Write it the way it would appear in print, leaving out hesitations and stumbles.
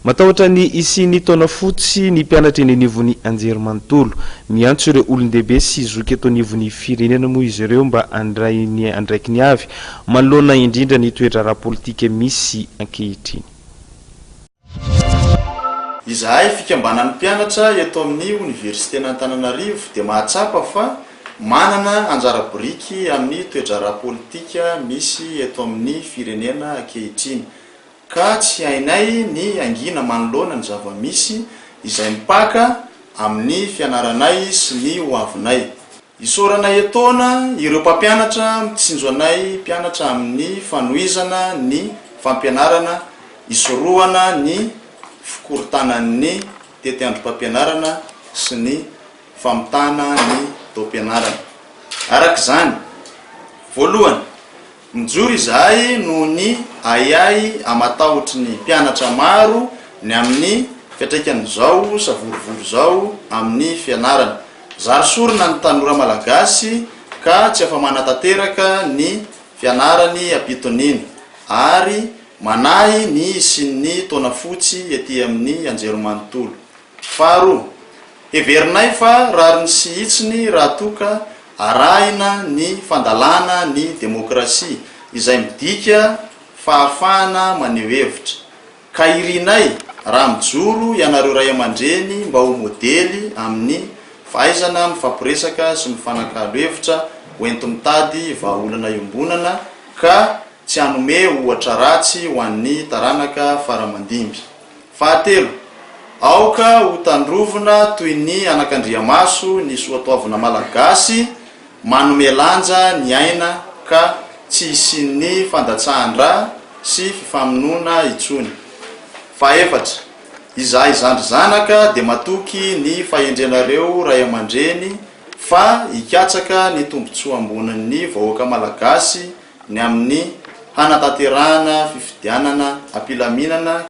Matahotra ny isiny taona fotsy ny mpianatra eny anivon'ny Anjerimanontolo miantso ireo olon-dehibe sy zoky eto anivon'ny firenena moa izy ireo mba andraiky ny avy manoloana indrindra ny toetra ara-politika misy ankehitriny. Izahay fikambanan'ny mpianatra eto amin'ny Université Antananarivo dia mahatsapa fa manana anjara biriky amin'ny toetra ara-politika misy eto amin'ny firenena ankehitriny. Ka tsy hainay ny angina manoloana ny zava-misy izay mipaka amin'ny fianaranay sy ny hoavinay. Isoranay etoana ireo mpampianatra mitsinjo anay mpianatra amin'ny fanohizana ny fampianarana, isorohana ny fikorontanan'ny tetiandrom-pampianarana sy ny famitana ny taom-pianarana. Arak'izany, voalohany, mijoro izahay noho ny ayay amatahotry ny mpianatra maro ny amin'ny fiatraikany zao savorovory zao amin'ny fianarana. Zarosorina ny tanora malagasy ka tsy afa manatateraka ny fianarany ampitoniny ary manahy ny isin'ny taona fotsy ety amin'ny Anjerimanontolo. Faharoa, heverinay fa rariny sy hitsiny raha toka arahina ny fandalana ny demokrasia izay midika fahafahana maneho hevitra. Ka irinay raha mijoro ianareo ray aman-dreny mba ho modely amin'ny fahaizana mifampiresaka sy mifanakalo hevitra hoento mitady vahaolana iombonana ka tsy hanome ohatra ratsy ho an'ny taranaka faramandimby. Fahatelo, aoka ho tandrovina toy ny anak'Andriamaso ny soatoavina malagasy manome lanja ny aina ka tsy isin'ny fandatsahan-dra sy fifamonoana itsony. Fahaefatra, izahay zandry zanaka dia matoky ny fahendrenareo ray aman-dreny fa hikatsaka ny tombontsoa amboniny vahoaka malagasy ny amin'ny hanatanterahana fifidianana ampilaminana